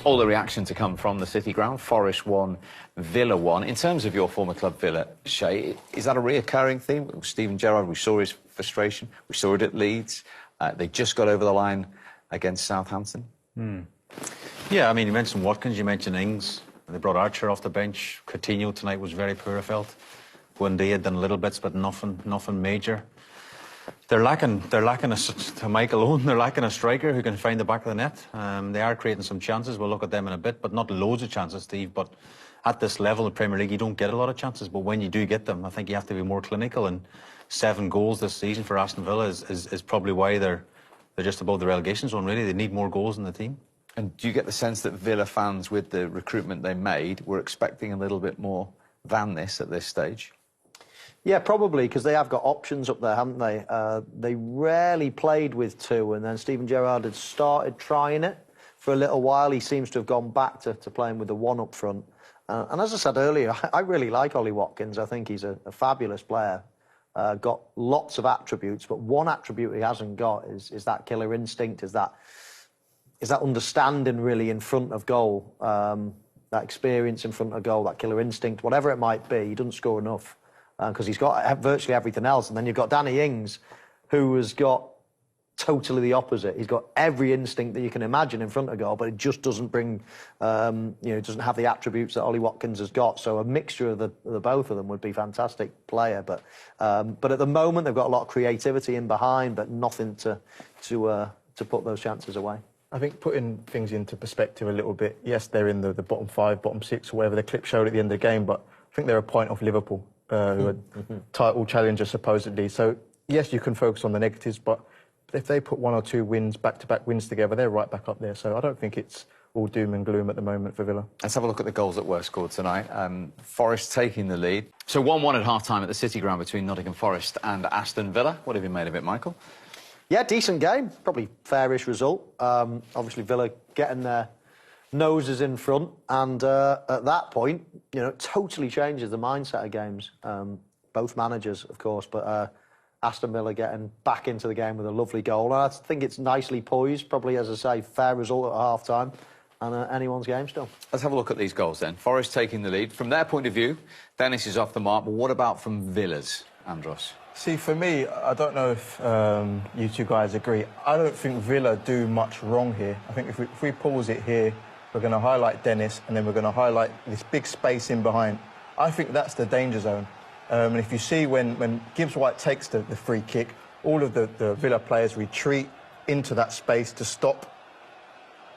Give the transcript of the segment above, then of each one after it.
All the reaction to come from the City ground. Forest 1, Villa 1. In terms of your former club, Villa, Shay, is that a reoccurring theme? Steven Gerrard, we saw his frustration. We saw it at Leeds. They just got over the line against Southampton. Yeah, I mean, you mentioned Watkins, you mentioned Ings. They brought Archer off the bench. Coutinho tonight was very poor, I felt. Buendia had done little bits, but nothing major. They're lacking to Michael Owen, they're lacking a striker who can find the back of the net. They are creating some chances. We'll look at them in a bit, but not loads of chances, Steve. But at this level in the Premier League, you don't get a lot of chances. But when you do get them, I think you have to be more clinical. And 7 goals this season for Aston Villa is probably why they're just above the relegation zone, really. They need more goals in the team. And do you get the sense that Villa fans, with the recruitment they made, were expecting a little bit more than this at this stage? Yeah, probably, because they have got options up there, haven't they? They rarely played with 2, and then Steven Gerrard had started trying it for a little while. He seems to have gone back to playing with the 1 up front. And as I said earlier, I really like Ollie Watkins. I think he's a fabulous player. Got lots of attributes, but one attribute he hasn't got is that killer instinct, is that understanding, really, in front of goal, that experience in front of goal, that killer instinct, whatever it might be. He doesn't score enough. Because he's got virtually everything else. And then you've got Danny Ings, who has got totally the opposite. He's got every instinct that you can imagine in front of goal, but it just doesn't bring, doesn't have the attributes that Ollie Watkins has got. So a mixture of the both of them would be fantastic player. But at the moment, they've got a lot of creativity in behind, but nothing to put those chances away. I think putting things into perspective a little bit, yes, they're in the bottom 5, bottom 6, or whatever the clip showed at the end of the game, but I think they're a point off Liverpool, who are title challenger supposedly. So yes, you can focus on the negatives, but if they put 1 or 2 wins, back-to-back wins together, they're right back up there. So I don't think it's all doom and gloom at the moment for Villa. Let's have a look at the goals that were scored tonight. Forest taking the lead. So 1-1 at half-time at the City ground between Nottingham Forest and Aston Villa. What have you made of it, Michael? Yeah, decent game. Probably fairish result. Obviously, Villa getting their noses in front, and at that point, it totally changes the mindset of games. Both managers, of course, but Aston Villa getting back into the game with a lovely goal. And I think it's nicely poised, probably, as I say, fair result at half-time, and anyone's game still. Let's have a look at these goals then. Forest taking the lead. From their point of view, Dennis is off the mark, but what about from Villa's, Andros? See, for me, I don't know if you two guys agree. I don't think Villa do much wrong here. I think if we pause it here, we're going to highlight Dennis, and then we're going to highlight this big space in behind. I think that's the danger zone. And if you see when Gibbs-White takes the free kick, all of the Villa players retreat into that space to stop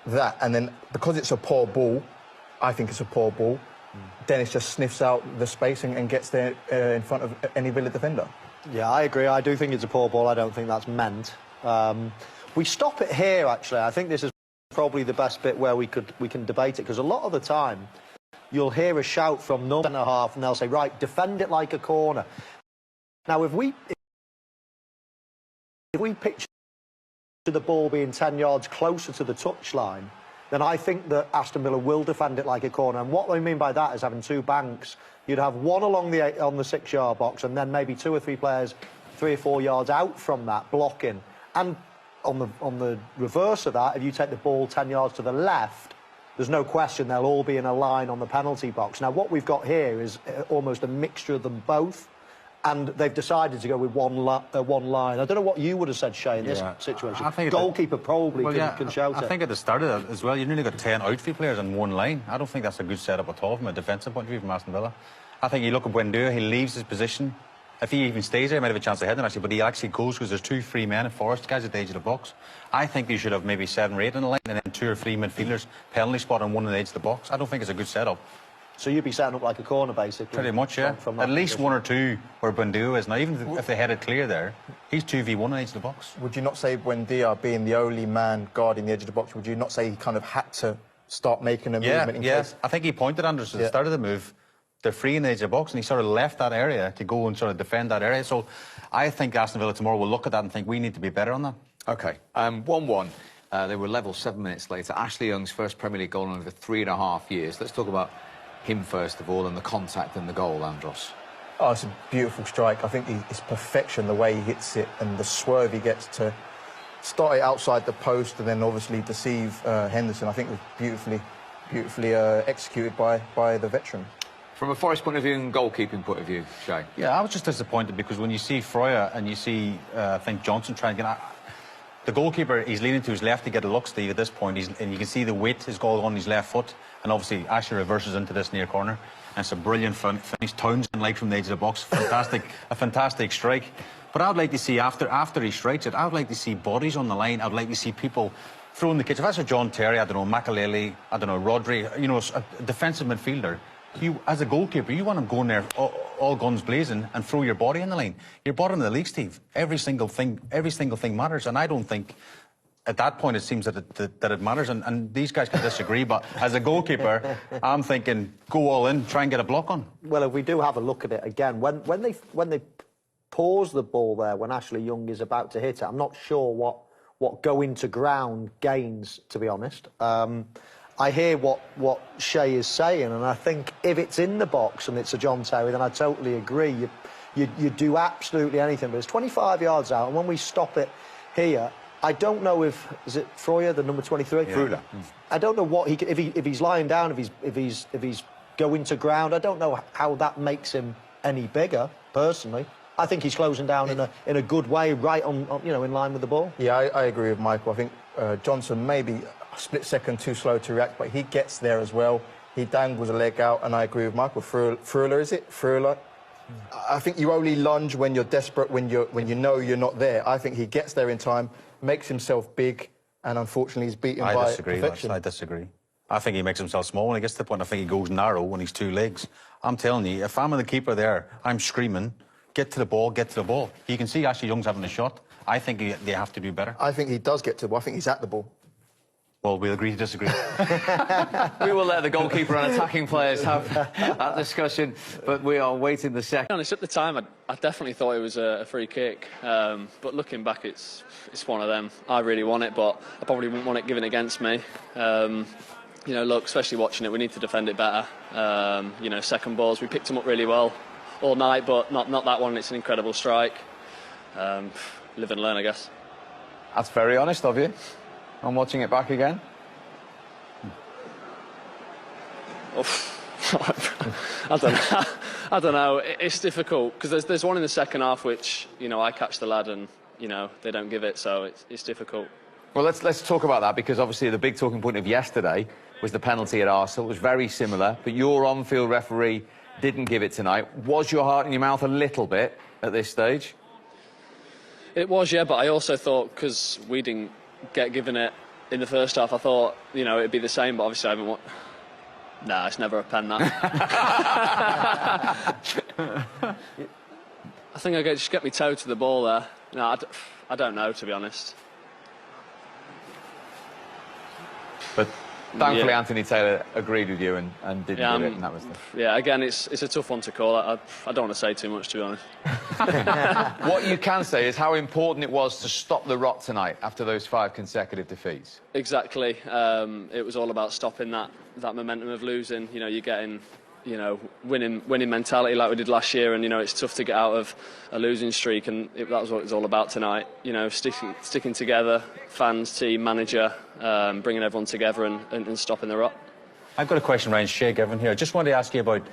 that. And then, because it's a poor ball, I think it's a poor ball, Dennis just sniffs out the space and gets there in front of any Villa defender. Yeah, I agree. I do think it's a poor ball. I don't think that's meant. We stop it here, actually. I think this is probably the best bit where we can debate it, because a lot of the time you'll hear a shout from no centre half and they'll say, right, defend it like a corner. Now, if we picture the ball being 10 yards closer to the touchline, then I think that Aston Villa will defend it like a corner. And what I mean by that is having 2 banks. You'd have one along the 6-yard box, and then maybe 2 or 3 players 3 or 4 yards out from that, blocking. And on the reverse of that, if you take the ball 10 yards to the left, there's no question they'll all be in a line on the penalty box. Now, what we've got here is almost a mixture of them both, and they've decided to go with one line. I don't know what you would have said, Shay, in this situation. I think goalkeeper probably can shout it. I think at the start of it as well, you've nearly got 10 outfield players on one line. I don't think that's a good setup at all from a defensive point of view from Aston Villa. I think you look at Buendia, he leaves his position. If he even stays there, he might have a chance of heading, actually, but he actually goes because there's 2 free men in Forest, guys at the edge of the box. I think you should have maybe 7 or 8 in the line, and then 2 or 3 midfielders, penalty spot on one on the edge of the box. I don't think it's a good setup. So you'd be setting up like a corner, basically? Pretty much, yeah. At least position. 1 or 2 where Buendia is. Now, even if they had it clear there, he's 2v1 on the edge of the box. Would you not say Buendia, being the only man guarding the edge of the box, would you not say he kind of had to start making a movement in case? I think he pointed, Andros, at the start of the move. They're free in the edge of the box, and he sort of left that area to go and sort of defend that area. So I think Aston Villa tomorrow will look at that and think we need to be better on that. OK. 1-1. They were level 7 minutes later. Ashley Young's first Premier League goal in over 3.5 years. Let's talk about him first of all, and the contact and the goal, Andros. Oh, it's a beautiful strike. I think it's perfection, the way he hits it and the swerve he gets to start it outside the post and then obviously deceive Henderson. I think it was beautifully executed by the veteran. From a Forest point of view and goalkeeping point of view, Shay? Yeah, I was just disappointed because when you see Freuler and you see, I think, Johnson trying to get... The goalkeeper, he's leaning to his left to get a look, Steve, at this point. And you can see the weight is all on his left foot. And obviously, Ashley reverses into this near corner. And it's a brilliant finish. Townsend, like from the edge of the box. Fantastic, a fantastic strike. But I would like to see, after he strikes it, I would like to see bodies on the line. I would like to see people throwing the kitch. If that's a John Terry, I don't know, Makaleli, I don't know, Rodri, you know, a defensive midfielder, you, as a goalkeeper, you want him going there all guns blazing and throw your body in the line. You're bottom of the league, Steve. Every single thing matters. And I don't think at that point it seems that it matters. And these guys can disagree, but as a goalkeeper, I'm thinking go all in, try and get a block on. Well, if we do have a look at it again, when they pause the ball there, when Ashley Young is about to hit it, I'm not sure what going to ground gains, to be honest. I hear what Shay is saying, and I think if it's in the box and it's a John Terry, then I totally agree. You do absolutely anything, but it's 25 yards out, and when we stop it here, I don't know is it Freuler, the number 23? Yeah. Freuler. I don't know what if he's lying down, if he's going to ground. I don't know how that makes him any bigger, personally. I think he's closing down in a good way, right on you know, in line with the ball. Yeah, I agree with Michael. I think Johnson maybe a split second too slow to react, but he gets there as well. He dangles a leg out, and I agree with Michael. Freuler, is it? Freuler. I think you only lunge when you're desperate, when you know you're not there. I think he gets there in time, makes himself big, and unfortunately he's beaten by perfection. I disagree. I think he makes himself small when he gets to the point. I think he goes narrow when he's two legs. I'm telling you, if I'm the keeper there, I'm screaming, get to the ball, get to the ball. You can see Ashley Young's having a shot. I think they have to do better. I think he does get to the ball. I think he's at the ball. Well, we'll agree to disagree. We will let the goalkeeper and attacking players have that discussion, but we are waiting the second. Honest, at the time, I definitely thought it was a free kick, but looking back, it's one of them. I really want it, but I probably wouldn't want it given against me. You know, look, especially watching it, we need to defend it better. You know, second balls, we picked them up really well all night, but not that one. It's an incredible strike. Live and learn, I guess. That's very honest of you. I'm watching it back again. I don't know. It's difficult because there's one in the second half which, you know, I catch the lad and, you know, they don't give it, so it's difficult. Well, let's talk about that, because obviously the big talking point of yesterday was the penalty at Arsenal. It was very similar, but your on-field referee didn't give it tonight. Was your heart in your mouth a little bit at this stage? It was, yeah, but I also thought, because we didn't get given it in the first half, I thought, you know, it'd be the same, but obviously I haven't... Nah, it's never a pen, that. I think I just get my toe to the ball there. No, I don't know, to be honest. But thankfully, yeah. Anthony Taylor agreed with you and didn't give it, and that was Yeah, again, it's a tough one to call. I don't want to say too much, to be honest. What you can say is how important it was to stop the rot tonight after those 5 consecutive defeats. Exactly. It was all about stopping that momentum of losing. You know, you're getting, you know, winning mentality like we did last year, and you know it's tough to get out of a losing streak, and that was what it was all about tonight. You know, sticking together, fans, team, manager, bringing everyone together and stopping the rot. I've got a question, Ryan. Shay Given here. I just wanted to ask you about